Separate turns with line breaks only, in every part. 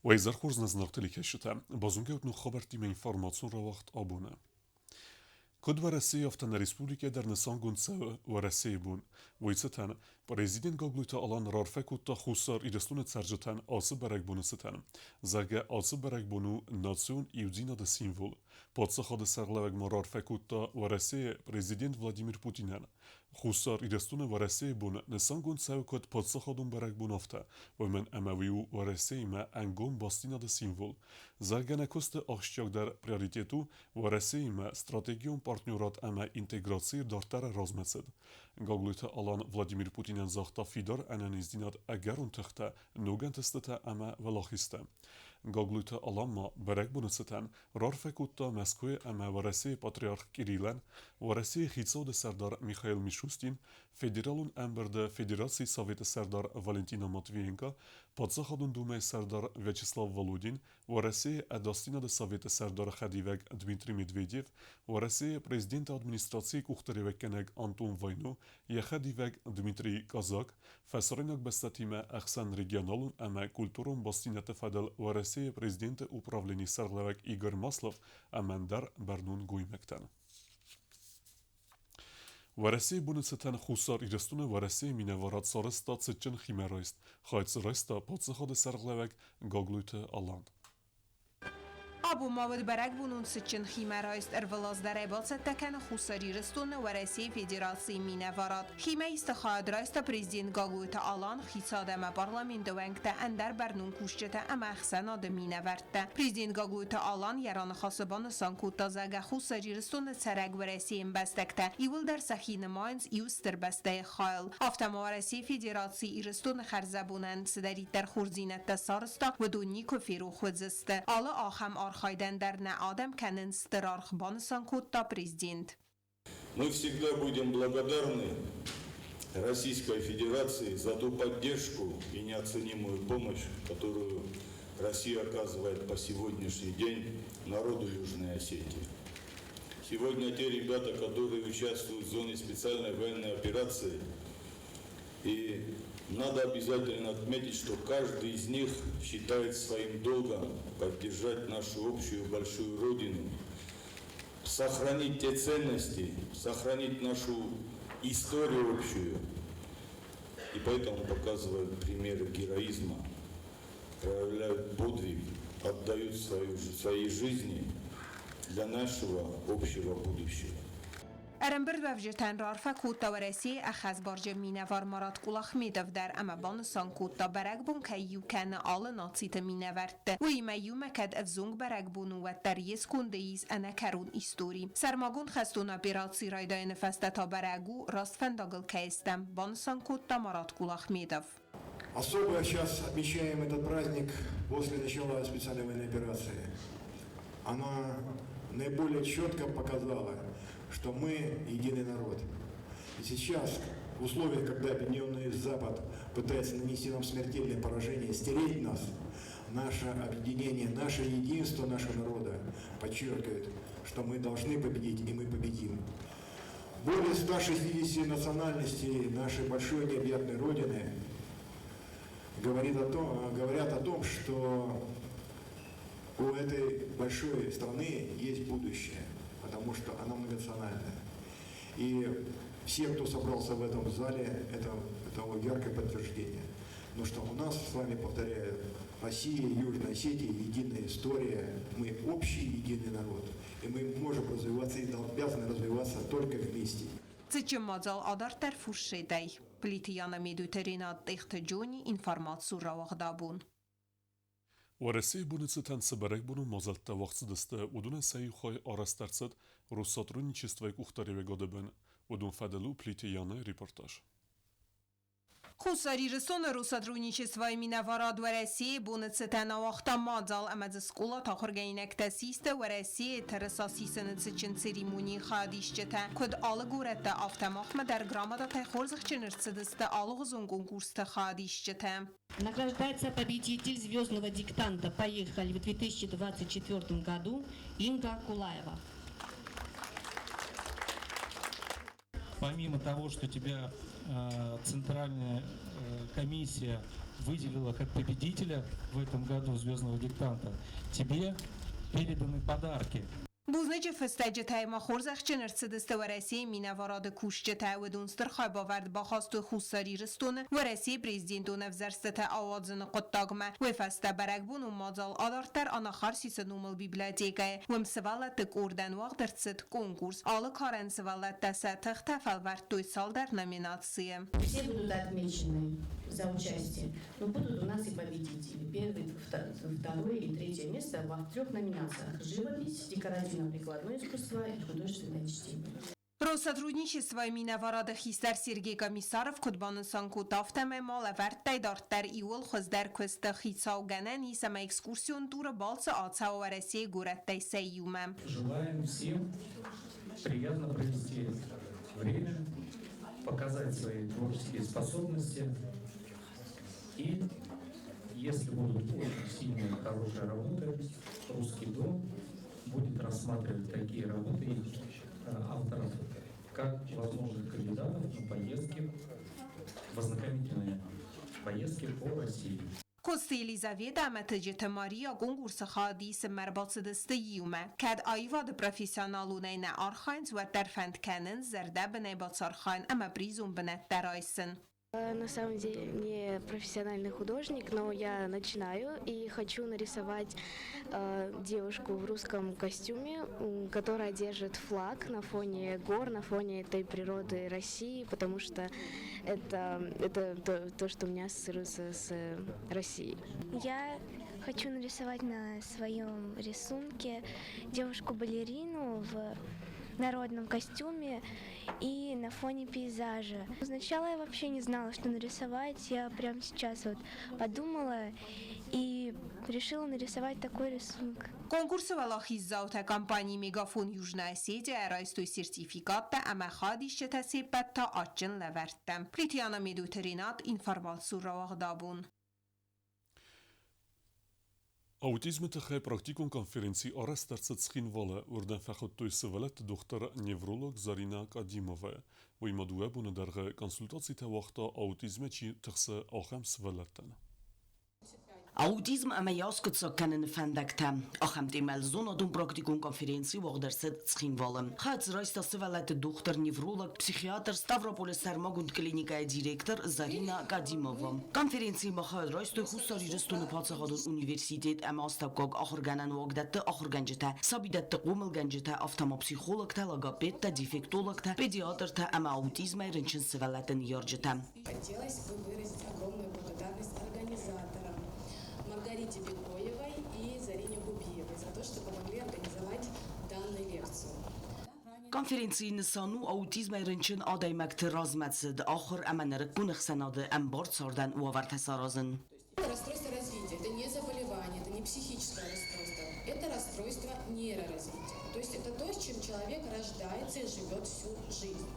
وإذا خرجنا زنقتلك الشتاء بازونجوت نو خبرتي من إنفورماسيون را وقت أبونا كد ورسي افتن ريسبوليكا در نسانگون سو ورسي بون ويتستن بريزيدنت گوگلوتا الان رارفكو تا خوصار إرسلون تسرجتن آسب برک بونو ستن زاگه آسب برک بونو ناسيون إيودينا دا سيمفول پادسخا دا سرلوگ ما رارفكو تا ورسي بريزيدنت فلاديمير بوتينن خوصار إرسلون ورسي بون نسانگون سو کد پادسخا دون برک بون افتا و من امويو ورسي ما انگون باستينا دا سيمفول زاگه نکست آخشتیاگ در پریاریتیتو ورسي ما استراتيجيون партнерат ама интеграции дартара размесед. Гаглуйта алан Владимир Путинен захта фидор анан издинат агар тахта ноган тестата ама валахисте. Гаглуйта алан ма берек бунусетен рарфекутта Москве ама вараси патриарх Кириллен, вараси хицод сардар Михаил Мишустин, федералун амберде Федерации Совета сардар Валентина Матвиенко, подсахадун думе сардар Вячеслав Володин, вараси адастина де Совета сардар Хадивег Дмитрий Медведев, вараси президент администрации Кухтаревекенег Антон Войну, Яхадивег Дмитрий Казак, фасаринок бастатиме Ахсан регионалун ама культурун бастинете фадел вараси президент управления Сарлевек Игорь Маслов амандар Барнун Гуймектен. ورسي بونستن خوصار إرستون ورسي مینوارد سارستا تسچن خیمرایست خواهد سرایستا پادسخاد سرغلوک گاگلوت آلاند.
ابو ماود برک بونون سچن خیمه رایست ارولاز در عباس تکن خوصاری رستون و رسی فدراسی مینوارد. خیمه استخواهد رایست پریزیدنت گاگویت آلان خیصاد اما پارلمین دوانگت اندر برنون کوشجت اما اخسناد مینورد. پریزیدنت گاگویت آلان یران خاصبان سانکوت تازگه خوصاری رستون سرگ و رسی ام بستکت ایول در سخین ماینز ایوستر بسته خایل. افتما و رسی فدراسی ایرستون خرزبونند سدری در خورزینت سارستا و دونی کفیرو خودزست. آلا آخم خواهدن در نعادم کنن سترارخ بانسان کود تا президент.
Мы всегда будем благодарны Российской Федерации за ту поддержку и неоценимую помощь, которую Россия оказывает по сегодняшний день народу Южной Осетии. Сегодня те ребята, которые участвуют в зоне специальной военной операции, и надо обязательно отметить, что каждый из них считает своим долгом поддержать нашу общую большую родину, сохранить те ценности, сохранить нашу историю общую. И поэтому показывают примеры героизма, проявляют подвиг, отдают свои жизни для нашего общего будущего.
ارنبرد وفجتن رارفا کوتا و رسی اخز بارج مینوار مراد کلاخ میدف در اما بانسان کوتا برگ بون که یو کن آل ناتسیت مینورد و ایما یو مکد افزونگ برگ بونو و تریس کنده ایز انا کرون ایستوری سرماگون خستونا بیراتسی رایدای نفسته تا برگو راست فنداگل که استم بانسان کوتا مراد کلاخ میدف.
Особо сейчас отмечаем этот праздник после начала специальной военной операции. Она наиболее четко показала, что мы единый народ. И сейчас, в условиях, когда Объединенный Запад пытается нанести нам смертельное поражение, стереть нас, наше объединение, наше единство нашего народа подчеркивает, что мы должны победить, и мы победим. Более 160 национальностей нашей большой необъятной Родины говорят о том, что у этой большой страны есть будущее, потому что она многонациональная. И все, кто собрался в этом зале, это того яркое подтверждение. Но что у нас с вами, повторяю, Россия, Южная Осетия, единая история, мы общий единый народ. И мы можем развиваться и обязаны развиваться только вместе.
Цичем мазал адар терфуш шедей. Плитияна медутеринат ихтجوني информацию равагдабун.
ورسي بونستن سبرك بونو مازلتا وقت دسته ودون سعی خواهی آرسترسد روساترو نیچستوی اختاری وگادبن ودون فدلو پلیتیانه ریپورتاج.
خوصاری رسون روساترونیچستوی مینواراد و رسی بونستن وقتا مازال امز سکولا تا خرگینک تسیست و رسی ترساسی سنتسچن سریمونی خادیشچتا کد آلگورت آفتماخ در گرامادا تخورزخ چنرسدست آلغزون گونگورست خادیشچتا.
Награждается победитель звездного диктанта «Поехали» в 2024 году Инга Кулаева.
Помимо того, что тебя Центральная комиссия выделила как победителя в этом году «Звездного диктанта», тебе переданы подарки.
بوزنج فستجتای ما خورزخ چنرس دستورسی مینواراد کوشجتای و دونستر خای باورد با خواست خوصاری رستون و رسی پریزدین دون افزرستت آوازن قطاقمه و فسته برگبون و مازال آدارتر آنا خارسیس نومل بیبلیتیکه و مسوالت تک اردن وقت درست کنکورس آل کارن سوالت دسته تخت فلورد دوی سال در نمیناتسیه.
Все будут отмечены за участие, но будут у нас и победители. Первое, второе и третье место в 3 номинациях: живопись, декоративно-прикладное искусство и художественное чтение.
Сотрудничество свой миноварад хистер Сергей Комиссаров кудбан санку тафтаме мал ورد دارتر ایول خزدر کست خیصاو گننی سم экскурсион тура балса атсау варасе гураттай сайюма.
Желаем всем приятно провести время, показать свои творческие способности. И если будут очень сильные, хорошие работы, Русский дом будет рассматривать такие работы авторов как возможных кандидатов на поездки, в ознакомительные поездки по России.
کست الیزاویتا متجت ماریا گونگورس خادیس مرباط دسته یومه کد آیواد پروفیسیونالونه نه آرخاینز و درفند کنن زرده بنه باtsarخاین اما بریزون بنه درایسن.
На самом деле не профессиональный художник, но я начинаю и хочу нарисовать девушку в русском костюме, которая держит флаг на фоне гор, на фоне этой природы России, потому что это то, что у меня ассоциируется с Россией.
Я хочу нарисовать на своем рисунке девушку-балерину в народном костюме и на фоне пейзажа. Сначала я вообще не знала, что нарисовать. Я прямо сейчас вот подумала и решила нарисовать такой рисунок.
کنکورس ولاخی زاوت کمپانی میگافون یوجنا سیجه ارائیستوی سرتیفیکات تا اما خادیش تسیبت تا آچن لورتم. پریتیانا میدوترینات اینفرماسیون رواق دابون.
Аутизм это хай практикум конференции Орестарцет Схинвала урден фахоттуй севалет доктор невролог Зарина Кадимова. Войма дуэбуна дарга консультации та вахта аутизме чи тахса ахам севалеттен.
Autism ama jaskutsa kennen fendekte. Achem demel zonadun praktikum konferentie waar der zit schinvallen. Gaat reist als de dochter nevrolog psychiater Stavropolis Sermagund klinika director Zarina Kadimova. Konferentie mag reist de husari restone patsa hadon universiteit ama stabkog achorganen wagdette achorganjete sabidette qomelganjete aftama psycholog te logoped te defektolog te педиатр te ama autisme rinchen sevaleten yarjete.
Хотелось бы выразить огромную благодарность организаторам Маргарите Бекоевой и Зарине Губиевой за то, что помогли организовать данную лекцию.
Конференцийн сану аутизм рынчин адай мактразмацд ахыр аманер кунхсанады амборцордан увартасаразын.
Это расстройство развития, это не заболевание, это не психическое расстройство, это расстройство нейроразвития. То есть это то, с чем человек рождается и живет всю жизнь.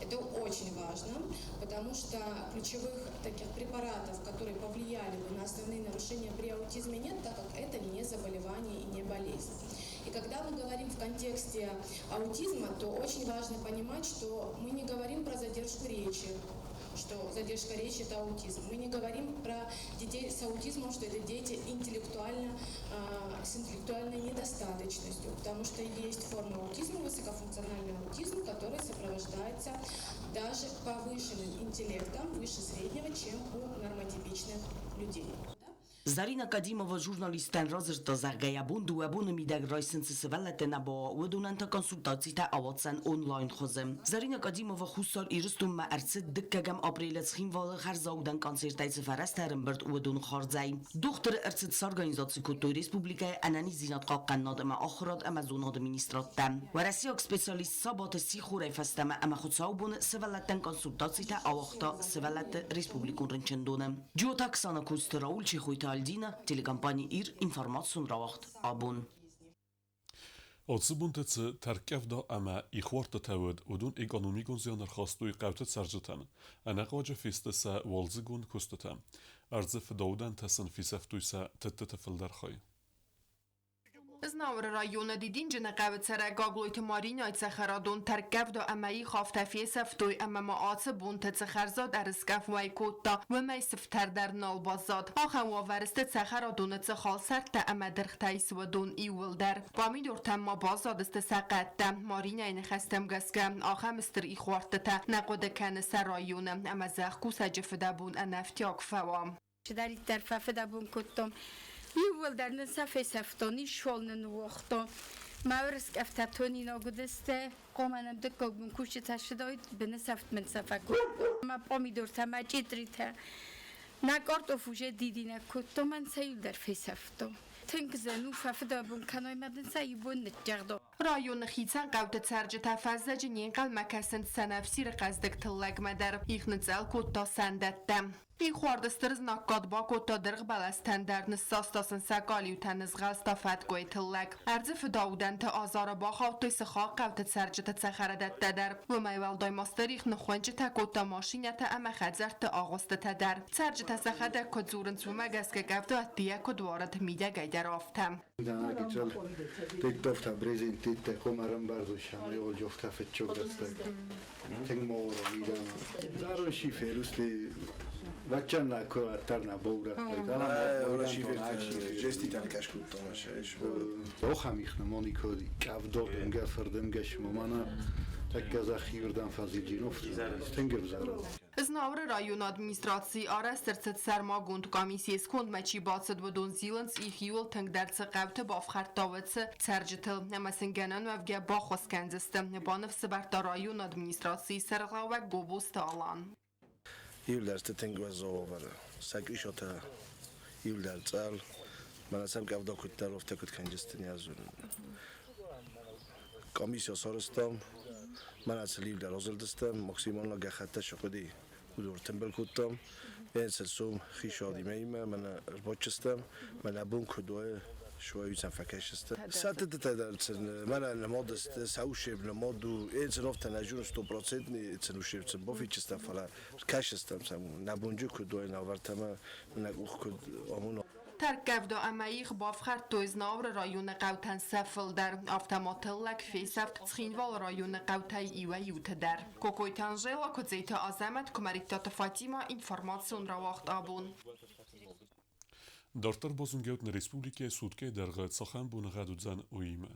Это очень важно, потому что ключевых таких препаратов, которые повлияли бы на основные нарушения при аутизме, нет, так как это не заболевание и не болезнь. И когда мы говорим в контексте аутизма, то очень важно понимать, что мы не говорим про задержку речи, что задержка речи – это аутизм. Мы не говорим про детей с аутизмом, что это дети с интеллектуальной недостаточностью, потому что есть форма аутизма, высокофункциональный аутизм, который сопровождается даже повышенным интеллектом, выше среднего, чем у нормотипичных людей.
Zarina Kadimova jurnalisten razırta zargayabun duabun mideg raysensi seveletena ba udunanta konsultacji ta awatsen online khozem. Zarina Kadimova khusar iristum ma ertsid dikkagam aprilet schinwale herzaudan koncertay seferesterin bird udun kharzay. Dochter ertsid sarganizacji kultur respublika anani zinat qaqqannad ma akhrad amazon administratem. Warasiak specialist sabat sikhore festama ama khutsaubun seveletten konsultacji ta awaqta sevelet respublikun rinchendone. Jotak sana kulsteraul chi khoyta Aldina, telecompanии ИР, информацию равахт абун.
Отсыбунтецы теркевда ама ихварта тавид удун экономикон зионар хастуи qawtet sarjatan. Ana qaja fistesa walzigun kustata. Arzif daudan tasan fisaftuisa tettete fildarkhay.
Znavr rajona didin Genaqavitsere Gagloit Marina Tsacharadun Tarkavdo Amai Khaftafisaf Toy Amamaat Bunta Tsacharzad Ariskaf Waikota Wamay Siftar در نالبازاد آخه وارسته تخرادون تخال سرت امدرختی سودون ایول در بامی دورتم ما بازاد است سقط دم مارین این خستم گسکم آخه مستر ای خوارت تا نقد کن سرایونم اما زخکو سجفده بون انفتیاک فوام
شداری در ففده بون کتم ایول در نصف سفتانی شولن وقتا مورس افتتونی نگذشته قامنم دکو بون کوچه تشدید به نصفت من سفکو ما بامی دورتم مجیدریته نکارت افوجه دیدی نکوت من سیل در فیسفتو تنک زنو ففدا بون کنای مدن سیبون نتجردو
رایون خیتن قوت ترج تفزه جنین قل مکسند سنفسیر قزدک تلگ مدر ایخ نزل کوتا سندت دم ای خواردسترز نکاد با کوتا درغ بلستن در نساستاسن سکالیو تنز غلستافت گوی تلگ ارزف داودن تا آزار با خواهتوی سخا قوت ترج تسخردت دادر و میوال دای ماستریخ نخونج تا کوتا ماشینت اما خدزر تا آغست تدر ترج تسخده کدزورن سو مگس که گفتو اتیه کدوارت میده گیدر آفتم
Danakicel TikTok prezentite komaram bardzo szanuje oljofta fetchograsta. Ten moro idan. Zaro shiferuste vacciana koatarna boura.
Ora shifer gesti tankash kutomash.
Okham ikhna monikodi kavdodem gafardem gashmomana tak kazakhirdan faziljinov. Stenger zaro.
Znavr rajon administracji oraz sercet serma gund komisije skund meči bacet vodon zilens I hiul tang derce qavte bafxartavetse serjitel nemasenganan vavge baxoskenzeste banov sebarta rajon administracji sergava gobusta alan.
Hiul derste tang vazover sakrishota hiul dercal manasam qavda kuttarov tekut kanjisten yazun. Komisija sorostam manasel hiul der ozeldestem maksimalna gakhata shqodi ودور تنبل كتام این سلسوم خیشادی میمه من باچستم من ابون کدوه شوي يسمى فكاشست ساتت تدرسن من المودست ساوشيب المودو این سنوفت نجون 100% نی سنوشيب سن بوفيچست فلا کاشستم سم نبونجو کدوه ناورتم من اخ کد امون
ترکب دو امایخ بافخرد تویز ناور رایون قوتن سفل در افتماتلک فیسفت تخینوال رایون قوتای ایوه یوت در کوکوی تنجیلا کدزیت آزمت کماریکتات فاتیما اینفرماسیون را وقت آبون
Дартар бозунгеут на республике сутке дергат сахан бун гадудзан уиме.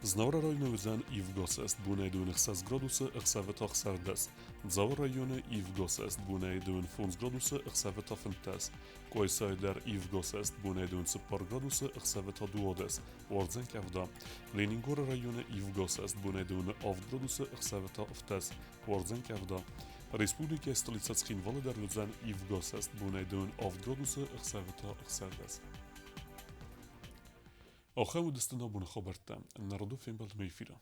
Znavra rajonu Ivgosest bunedun 6 gradusa xaveta xardas. Dzavra rajonu Ivgosest bunedun 5 gradusa xaveta fintas. Koysayder Ivgosest bunedun 10 gradusa xaveta duodes. Ordzen kavda. Leningor rajonu Ivgosest bunedun 10 gradusa xaveta oftas. Ordzen kavda. Respublika stolica Tskhinvala derludzan Ivgosest bunedun 10 gradusa xaveta xardas. آخر ودستنا بون خبرتم. نردو فين بالميفيرا.